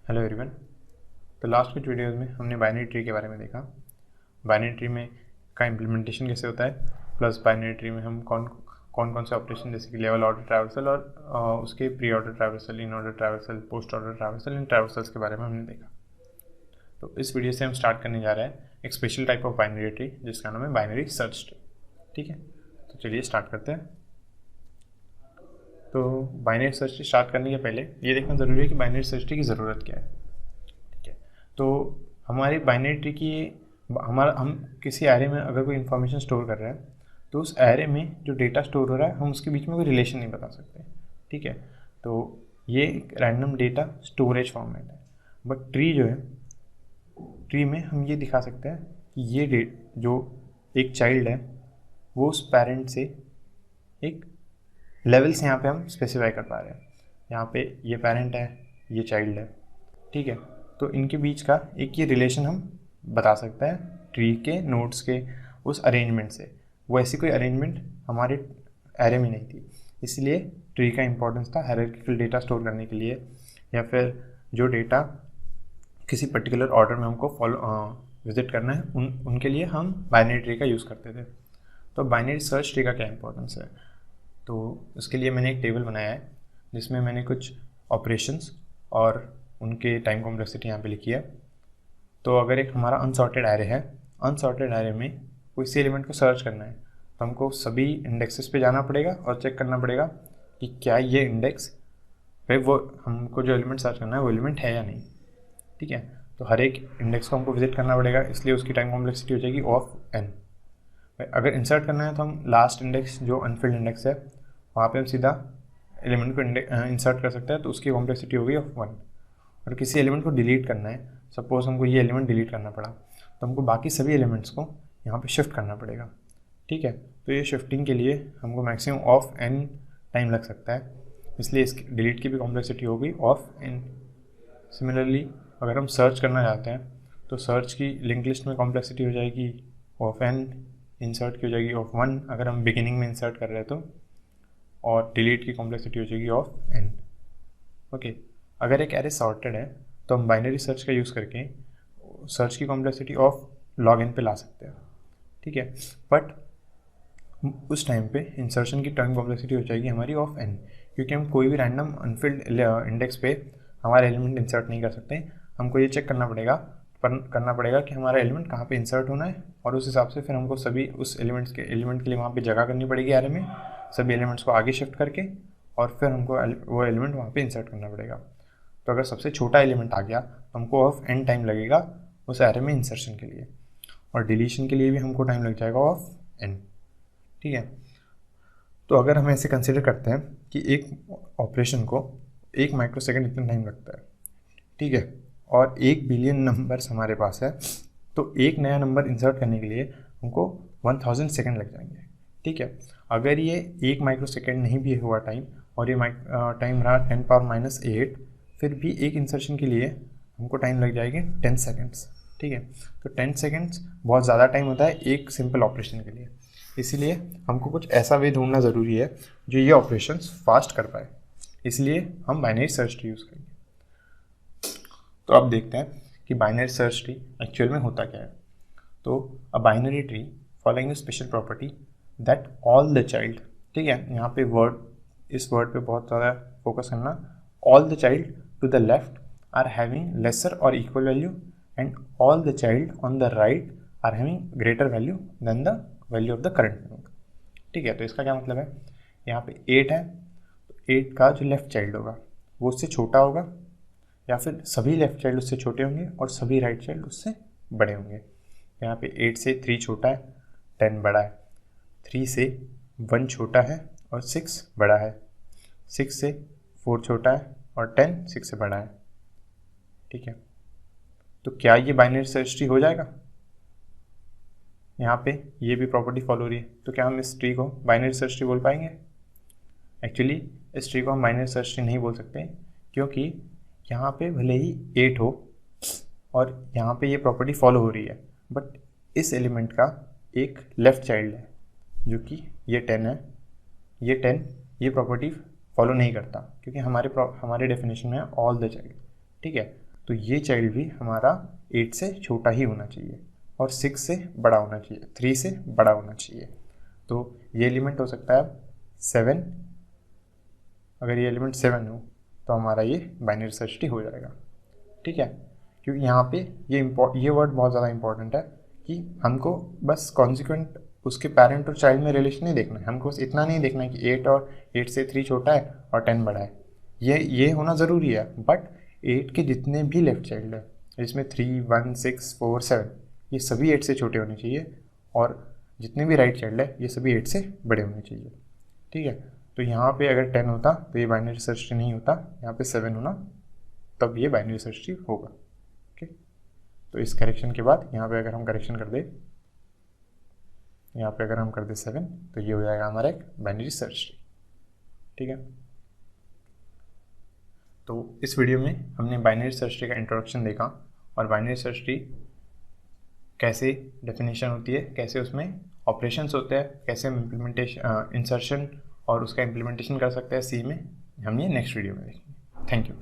Hello everyone. तो last कुछ videos में हमने बाइनरी ट्री के बारे में देखा। बाइनरी ट्री में का इम्प्लीमेंटेशन कैसे होता है, प्लस बाइनरी ट्री में हम कौन कौन से ऑपरेशन जैसे कि लेवल ऑर्डर ट्रैवर्सल और उसके pre order traversal, in order traversal, post order traversal, इन ट्रैवर्सल्स के बारे में हमने देखा। तो इस वीडियो से हम स्टार्ट करने जा रहे हैं एक special type of binary tree जिसका नाम है बाइनरी सर्च ट्री। ठीक है, तो चलिए स्टार्ट करते हैं। तो बाइनरी सर्च ट्री स्टार्ट करने के पहले ये देखना ज़रूरी है कि बाइनरी सर्च ट्री की ज़रूरत क्या है। ठीक है, तो हमारी बाइनरी ट्री की हम किसी एरे में अगर कोई इन्फॉर्मेशन स्टोर कर रहे हैं तो उस एरे में जो डेटा स्टोर हो रहा है हम उसके बीच में कोई रिलेशन नहीं बता सकते। ठीक है, तो ये एक रैंडम डेटा स्टोरेज फॉर्मेट है। बट ट्री जो है, ट्री में हम ये दिखा सकते हैं कि ये जो एक चाइल्ड है वो उस पेरेंट से एक लेवल्स यहाँ पे हम स्पेसिफाई कर पा रहे हैं। यहाँ पे ये पेरेंट है, ये चाइल्ड है। ठीक है, तो इनके बीच का एक ये रिलेशन हम बता सकते हैं ट्री के नोड्स के उस अरेंजमेंट से। वो ऐसी कोई अरेंजमेंट हमारे एरे में नहीं थी, इसलिए ट्री का इंपॉर्टेंस था हायरार्किकल डेटा स्टोर करने के लिए, या फिर जो डेटा किसी पर्टिकुलर ऑर्डर में हमको विजिट करना है उनके लिए हम बाइनरी ट्री का यूज़ करते थे। तो बाइनरी सर्च ट्री का क्या इंपॉर्टेंस है, तो इसके लिए मैंने एक टेबल बनाया है जिसमें मैंने कुछ ऑपरेशंस और उनके टाइम कॉम्प्लेक्सिटी यहाँ पे लिखी है। तो अगर एक हमारा अनसॉर्टेड एरे है, अनसॉर्टेड एरे में कोई सी एलिमेंट को सर्च करना है तो हमको सभी इंडेक्सेस पे जाना पड़ेगा और चेक करना पड़ेगा कि क्या ये इंडेक्स पे वो हमको जो एलिमेंट सर्च करना है वो एलिमेंट है या नहीं। ठीक है, तो हर एक इंडेक्स को हमको विजिट करना पड़ेगा, इसलिए उसकी टाइम कॉम्प्लेक्सिटी हो जाएगी ऑफ n। अगर इंसर्ट करना है तो हम लास्ट इंडेक्स जो अनफिल्ड इंडेक्स है वहाँ पे हम सीधा एलिमेंट को इंसर्ट कर सकते हैं, तो उसकी कॉम्प्लेक्सिटी होगी ऑफ 1। और किसी एलिमेंट को डिलीट करना है, सपोज हमको ये एलिमेंट डिलीट करना पड़ा तो हमको बाकी सभी एलिमेंट्स को यहाँ पे शिफ्ट करना पड़ेगा। ठीक है, तो ये शिफ्टिंग के लिए हमको मैक्सिमम ऑफ n टाइम लग सकता है, इसलिए इसकी डिलीट की भी कॉम्प्लेक्सिटी होगी ऑफ n। सिमिलरली अगर हम सर्च करना चाहते हैं तो सर्च की लिंक लिस्ट में कॉम्प्लेक्सिटी हो जाएगी ऑफ n, इंसर्ट की हो जाएगी ऑफ 1 अगर हम बिगिनिंग में इंसर्ट कर रहे हैं तो, और डिलीट की कॉम्प्लेक्सिटी हो जाएगी ऑफ n। ओके, अगर एक एरे सॉर्टेड है तो हम बाइनरी सर्च का यूज़ करके सर्च की कॉम्प्लेक्सिटी ऑफ log n पे ला सकते हैं। ठीक है, बट उस टाइम पे इंसर्शन की टाइम कॉम्प्लेक्सिटी हो जाएगी हमारी ऑफ n, क्योंकि हम कोई भी रैंडम अनफिल्ड इंडेक्स पे हमारा एलिमेंट इंसर्ट नहीं कर सकते। हमको ये चेक करना पड़ेगा कि हमारा एलिमेंट कहाँ पे इंसर्ट होना है, और उस हिसाब से फिर हमको सभी उस एलिमेंट के लिए वहाँ पे जगह करनी पड़ेगी एरे में, सभी एलिमेंट्स को आगे शिफ्ट करके, और फिर हमको वो एलिमेंट वहाँ पे इंसर्ट करना पड़ेगा। तो अगर सबसे छोटा एलिमेंट आ गया तो हमको ऑफ n टाइम लगेगा उस एरे में इंसर्शन के लिए, और डिलीशन के लिए भी हमको टाइम लग जाएगा ऑफ n। ठीक है, तो अगर हम ऐसे कंसिडर करते हैं कि एक ऑपरेशन को 1 माइक्रोसेकंड इतना टाइम लगता है, ठीक है, और 1 बिलियन नंबर्स हमारे पास है, तो एक नया नंबर इंसर्ट करने के लिए हमको 1000 सेकंड लग जाएंगे। ठीक है, अगर ये 1 माइक्रोसेकंड नहीं भी हुआ टाइम और ये टाइम रहा 10⁻⁸, फिर भी एक इंसर्शन के लिए हमको टाइम लग जाएंगे 10 सेकंड्स। ठीक है, तो 10 सेकंड्स बहुत ज़्यादा टाइम होता है एक सिंपल ऑपरेशन के लिए, इसीलिए हमको कुछ ऐसा वे ढूंढना ज़रूरी है जो ये ऑपरेशंस फास्ट कर पाए, इसलिए हम बाइनरी सर्च ट्री यूज़ करेंगे। तो अब देखते हैं कि बाइनरी सर्च ट्री एक्चुअल में होता क्या है। तो a binary tree following A special property that all the child, ठीक है, यहाँ पे इस वर्ड पे बहुत ज़्यादा फोकस करना, all the child to the left are having lesser or equal value and all the child on the right are having greater value than the value of the current node. ठीक है, तो इसका क्या मतलब है, यहाँ पे 8 है तो 8 का जो लेफ्ट चाइल्ड होगा वो उससे छोटा होगा, या फिर सभी लेफ्ट चाइल्ड उससे छोटे होंगे और सभी राइट चाइल्ड उससे बड़े होंगे। यहाँ पे 8 से 3 छोटा है, 10 बड़ा है, 3 से 1 छोटा है और 6 बड़ा है, 6 से 4 छोटा है और 10 6 से बड़ा है। ठीक है, तो क्या ये बाइनरी सर्च ट्री हो जाएगा? यहाँ पे ये भी प्रॉपर्टी फॉलो हो रही है, तो क्या हम इस ट्री को बाइनरी सर्च ट्री बोल पाएंगे? एक्चुअली इस ट्री को हम बाइनरी सर्च ट्री नहीं बोल सकते, क्योंकि यहाँ पे भले ही 8 हो और यहाँ पे ये प्रॉपर्टी फॉलो हो रही है, बट इस एलिमेंट का एक लेफ़्ट चाइल्ड है जो कि ये 10 है, ये 10 ये प्रॉपर्टी फॉलो नहीं करता, क्योंकि हमारे डेफिनेशन में है ऑल द चाइल्ड। ठीक है, तो ये चाइल्ड भी हमारा 8 से छोटा ही होना चाहिए और 6 से बड़ा होना चाहिए, 3 से बड़ा होना चाहिए। तो ये एलिमेंट हो सकता है 7, अगर ये एलिमेंट 7 हो तो हमारा ये बाइनरी सर्च ट्री हो जाएगा। ठीक है, क्योंकि यहाँ पे ये वर्ड बहुत ज़्यादा इंपॉर्टेंट है कि हमको बस कॉन्सिक्वेंट उसके पेरेंट और चाइल्ड में रिलेशन नहीं देखना है, हमको बस इतना नहीं देखना है कि 8 और 8 से 3 छोटा है और 10 बड़ा है, ये होना ज़रूरी है। बट 8 के जितने भी लेफ्ट चाइल्ड है, इसमें 3, 1, 6, 4, 7, ये सभी 8 से छोटे होने चाहिए और जितने भी राइट चाइल्ड है ये सभी 8 से बड़े होने चाहिए। ठीक है, तो यहाँ पे अगर 10 होता तो ये बाइनरी सर्च ट्री नहीं होता, यहाँ पे 7 होना तब ये बाइनरी सर्च ट्री होगा। ओके, तो इस करेक्शन के बाद यहाँ पे अगर हम करेक्शन कर दे, यहाँ पे अगर हम कर दे 7, तो ये हो जाएगा हमारा एक बाइनरी सर्च ट्री। ठीक है, तो इस वीडियो में हमने बाइनरी सर्च ट्री का इंट्रोडक्शन देखा और बाइनरी सर्च ट्री कैसे डेफिनेशन होती है, कैसे उसमें ऑपरेशंस होते हैं, कैसे हम इंसर्शन और उसका इम्प्लीमेंटेशन कर सकते हैं सी में, हम ये नेक्स्ट वीडियो में देखेंगे। Thank you.